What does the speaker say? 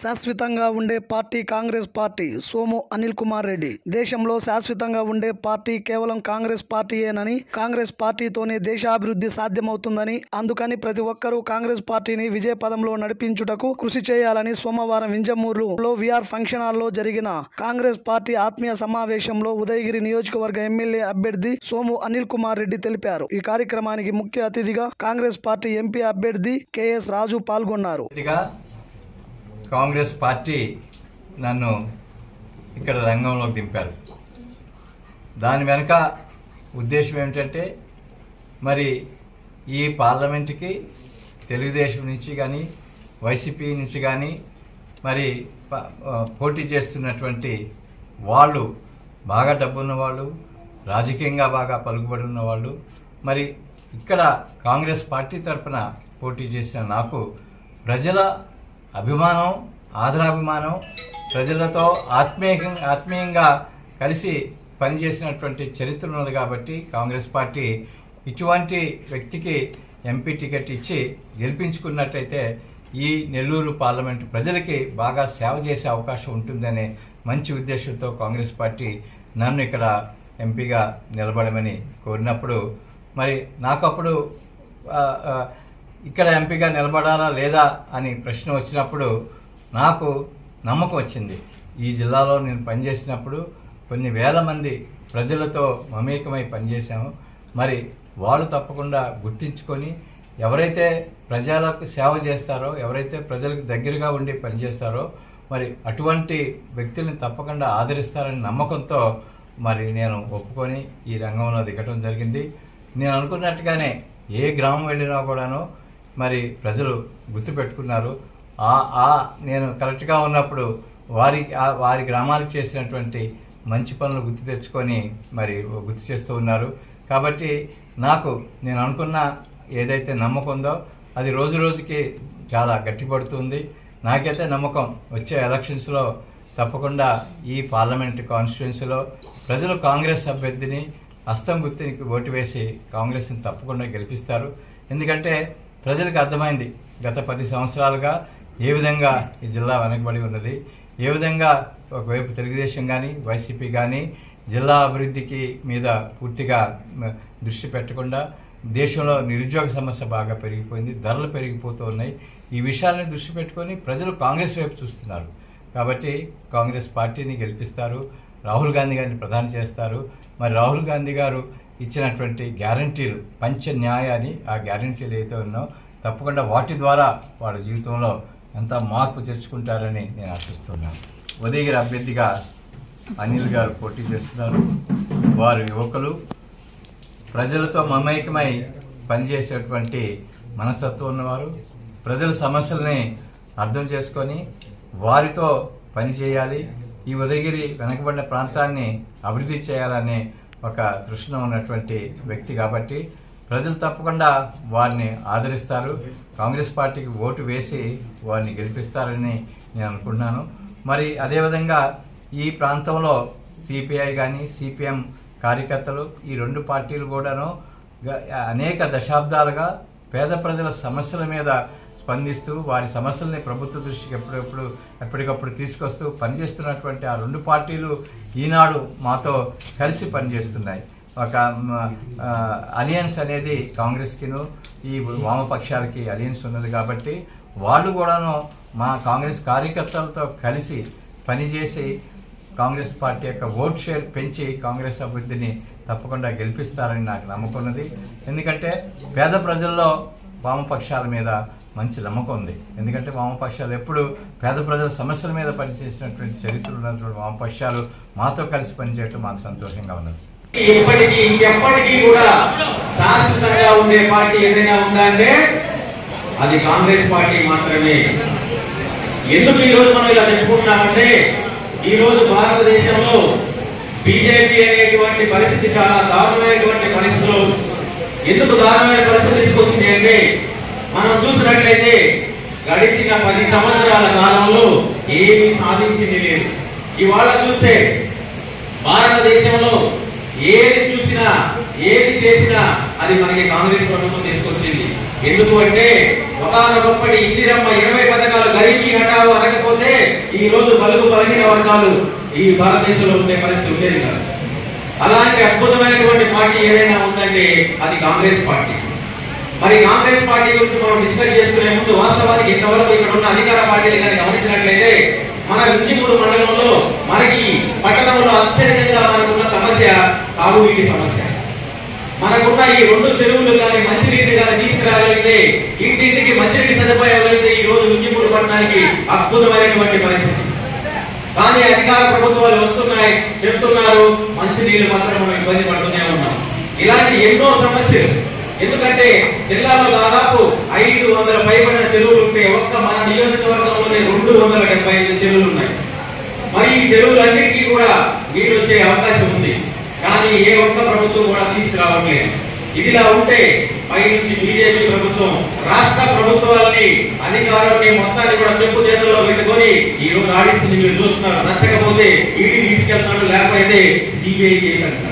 శాశ్వతంగా ఉండే party Congress party Somu Anil Kumar Reddy. దేశంలో శాశ్వతంగా ఉండే పార్టీ కేవలం కాంగ్రెస్ పార్టీయేనని, కాంగ్రెస్ పార్టీతోనే దేశాభివృద్ధి సాధ్యమవుతుందని, అందుకని ప్రతి ఒక్కరూ కాంగ్రెస్ పార్టీని విజయపథంలో నడిపించుటకు కృషి చేయాలని సోమవారం వింజమూరులో విఆర్ ఫంక్షన్ హాల్లో జరిగిన కాంగ్రెస్ పార్టీ ఆత్మీయ సమావేశంలో ఉదయగిరి నియోజకవర్గ ఎమ్మెల్యే అభ్యర్థి సోము అనిల్ కుమార్ రెడ్డి తెలిపారు. ఈ కార్యక్రమానికి ముఖ్య అతిథిగా కాంగ్రెస్ పార్టీ ఎంపీ అభ్యర్థి కెఎస్ రాజు పాల్గొన్నారు. కాంగ్రెస్ పార్టీ నన్ను ఇక్కడ రంగంలోకి దింపారు. దాని వెనుక ఉద్దేశం ఏమిటంటే, మరి ఈ పార్లమెంటుకి తెలుగుదేశం నుంచి కానీ వైసీపీ నుంచి కానీ మరి పోటీ చేస్తున్నటువంటి వాళ్ళు బాగా డబ్బున్న వాళ్ళు, రాజకీయంగా బాగా పలుకుబడి ఉన్న వాళ్ళు, మరి ఇక్కడ కాంగ్రెస్ పార్టీ తరఫున పోటీ చేసిన నాకు ప్రజల అభిమానం, ఆదరాభిమానం, ప్రజలతో ఆత్మీయంగా కలిసి పనిచేసినటువంటి చరిత్ర ఉన్నది కాబట్టి కాంగ్రెస్ పార్టీ ఇటువంటి వ్యక్తికి ఎంపీ టికెట్ ఇచ్చి గెలిపించుకున్నట్లయితే ఈ నెల్లూరు పార్లమెంటు ప్రజలకి బాగా సేవ చేసే అవకాశం ఉంటుందనే మంచి ఉద్దేశంతో కాంగ్రెస్ పార్టీ నన్ను ఇక్కడ ఎంపీగా నిలబడమని కోరినప్పుడు, మరి నాకు అప్పుడు ఇక్కడ ఎంపీగా నిలబడాలా లేదా అని ప్రశ్న వచ్చినప్పుడు నాకు నమ్మకం వచ్చింది. ఈ జిల్లాలో నేను పనిచేసినప్పుడు కొన్ని వేల మంది ప్రజలతో మమేకమై పనిచేశాము. మరి వాళ్ళు తప్పకుండా గుర్తించుకొని ఎవరైతే ప్రజలకు సేవ చేస్తారో, ఎవరైతే ప్రజలకు దగ్గరగా ఉండి పనిచేస్తారో మరి అటువంటి వ్యక్తుల్ని తప్పకుండా ఆదరిస్తారని నమ్మకంతో మరి నేను ఒప్పుకొని ఈ రంగంలో దిగటం జరిగింది. నేను అనుకున్నట్టుగానే ఏ గ్రామం వెళ్ళినా కూడాను మరి ప్రజలు గుర్తుపెట్టుకున్నారు. నేను కరెక్ట్గా ఉన్నప్పుడు వారి గ్రామాలకు చేసినటువంటి మంచి పనులు గుర్తు తెచ్చుకొని మరి గుర్తు చేస్తూ ఉన్నారు. కాబట్టి నేను అనుకున్న ఏదైతే నమ్మకం ఉందో అది రోజు రోజుకి చాలా గట్టిపడుతుంది. నాకైతే నమ్మకం వచ్చే ఎలక్షన్స్లో తప్పకుండా ఈ పార్లమెంట్ కాన్స్టిట్యుయెన్సీలో ప్రజలు కాంగ్రెస్ అభ్యర్థిని హస్తం గుర్తునికి ఓటు వేసి కాంగ్రెస్ని తప్పకుండా గెలిపిస్తారు. ఎందుకంటే ప్రజలకు అర్థమైంది గత 10 సంవత్సరాలుగా ఏ విధంగా ఈ జిల్లా వెనకబడి ఉన్నది, ఏ విధంగా ఒకవైపు తెలుగుదేశం కానీ వైసీపీ కానీ జిల్లా అభివృద్ధికి మీద పూర్తిగా దృష్టి పెట్టకుండా దేశంలో నిరుద్యోగ సమస్య బాగా పెరిగిపోయింది, ధరలు పెరిగిపోతూ ఉన్నాయి. ఈ విషయాలను దృష్టి పెట్టుకొని ప్రజలు కాంగ్రెస్ వైపు చూస్తున్నారు. కాబట్టి కాంగ్రెస్ పార్టీని గెలిపిస్తారు, రాహుల్ గాంధీ గారిని ప్రధాని చేస్తారు. మరి రాహుల్ గాంధీ గారు ఇచ్చినటువంటి గ్యారంటీలు, పంచ న్యాయాన్ని, ఆ గ్యారంటీలు ఏదైతే ఉన్నో తప్పకుండా వాటి ద్వారా వాళ్ళ జీవితంలో ఎంత మార్పు తెచ్చుకుంటారని నేను ఆశిస్తున్నాను. ఉదయగిరి అభ్యర్థిగా అనిల్ గారు పోటీ చేస్తున్నారు. వారు యువకులు, ప్రజలతో మమేకమై పనిచేసేటువంటి మనస్తత్వం ఉన్నవారు, ప్రజల సమస్యలని అర్థం చేసుకొని వారితో పనిచేయాలి, ఈ ఉదయగిరి వెనకబడిన ప్రాంతాన్ని అభివృద్ధి చేయాలనే ఒక తృష్ణ ఉన్నటువంటి వ్యక్తి కాబట్టి ప్రజలు తప్పకుండా వారిని ఆదరిస్తారు, కాంగ్రెస్ పార్టీకి ఓటు వేసి వారిని గెలిపిస్తారని నేను అనుకుంటున్నాను. మరి అదేవిధంగా ఈ ప్రాంతంలో సిపిఐ కానీ సిపిఎం కార్యకర్తలు, ఈ రెండు పార్టీలు కూడాను అనేక దశాబ్దాలుగా పేద ప్రజల సమస్యల మీద స్పందిస్తూ వారి సమస్యల్ని ప్రభుత్వ దృష్టికి ఎప్పటికప్పుడు తీసుకొస్తూ పనిచేస్తున్నటువంటి ఆ రెండు పార్టీలు ఈనాడు మాతో కలిసి పనిచేస్తున్నాయి. ఒక అలియన్స్ అనేది కాంగ్రెస్కిను ఈ వామపక్షాలకి అలియన్స్ ఉన్నది కాబట్టి వాళ్ళు కూడాను మా కాంగ్రెస్ కార్యకర్తలతో కలిసి పనిచేసి కాంగ్రెస్ పార్టీ యొక్క ఓట్ షేర్ పెంచి కాంగ్రెస్ అభివృద్ధిని తప్పకుండా గెలిపిస్తారని నాకు నమ్మకం ఉన్నది. ఎందుకంటే పేద ప్రజల్లో వామపక్షాల మీద మంచి నమ్మకం ఉంది. ఎందుకంటే వామపక్షాలు ఎప్పుడు పేద ప్రజల సమస్యల మీద పనిచేసినటువంటి చరిత్ర ఉన్నటువంటి వామపక్షాలు మాతో కలిసి పనిచేయటం మాకు సంతోషంగా ఉన్నది. ఇంకెప్పటికీ కూడా శాశ్వతంగా ఉండే పార్టీ ఏదైనా ఉందంటే అది కాంగ్రెస్ పార్టీ మాత్రమే. ఎందుకు ఈ రోజు మనం ఇలా చెప్పుకుంటున్నామంటే, ఈ రోజు భారతదేశంలో బీజేపీ అనేటువంటి పరిస్థితి చాలా దారుణమైనటువంటి పరిస్థితులు. ఎందుకు దారుణమైన పరిస్థితి తీసుకొచ్చింది అంటే, మనం చూసినట్లయితే గడిచిన 10 సంవత్సరాల కాలంలో ఏమీ సాధించింది లేదు. ఇవాళ చూస్తే భారతదేశంలో ఏది చూసినా ఏది చేసినా అది మనకి కాంగ్రెస్ ప్రభుత్వం తీసుకొచ్చింది. ఎందుకు అంటే ఒకానొకప్పటి ఇందిరమ్మ 20 పథకాలు గరీబీ హఠావో అనకపోతే ఈ రోజు బలుగు బలహీన వర్గాలు ఈ భారతదేశంలో ఉండే పరిస్థితి ఉండేది కాదు. అలాంటి అద్భుతమైనటువంటి పార్టీ ఏదైనా ఉందంటే అది కాంగ్రెస్ పార్టీ. మరి కాంగ్రెస్ పార్టీ గురించి మనం డిస్కస్ చేసుకునే ముందు వాస్తవానికి ఇంతవరకు ఇక్కడ ఉన్న అధికార పార్టీలు కానీ గమనించినట్లయితే మన వింజమూరు మండలంలో మనకి పట్టణంలో అత్యధికంగా మనకున్న సమస్య తాగునీటి సమస్య. మనకున్న ఈ 2 చెరువులు కానీ మంచినీటిని కానీ తీసుకురాగలిగితే ఇంటింటికి మంచినీటి సదుపాయం కలిగితే ఈ రోజు వింజమూరు పట్టణానికి అద్భుతమైనటువంటి పరిస్థితి. కానీ అధికార ప్రభుత్వాలు వస్తున్నాయి, చెప్తున్నారు, మంచినీళ్ళు మాత్రం మనం ఇబ్బంది పడుతూనే ఉన్నాం. ఇలాంటి ఎన్నో సమస్యలు. ఎందుకంటే జిల్లాలో దాదాపు 500 పైబడిన చెరువులు ఉంటే ఒక్క మన నియోజకవర్గంలోనే 275 చెరువులు ఉన్నాయి. మరి ఈ చెరువులన్నిటికీ కూడా నీరు వచ్చే అవకాశం ఉంది. కానీ ఏ ఒక్క ప్రభుత్వం కూడా తీసుకురావట్లేదు. ఇదిలా ఉంటే పై నుంచి బీజేపీ ప్రభుత్వం రాష్ట్ర ప్రభుత్వాలని అధికారాన్ని మొత్తాన్ని కూడా చెప్పు చేతుల్లో పెట్టుకొని ఈ రోజు ఆడిస్తుంది. మీరు చూస్తున్నారు, నచ్చకపోతే ఈడీ తీసుకెళ్తాడు, లేకపోతే సిబిఐ కేసు అంటారు.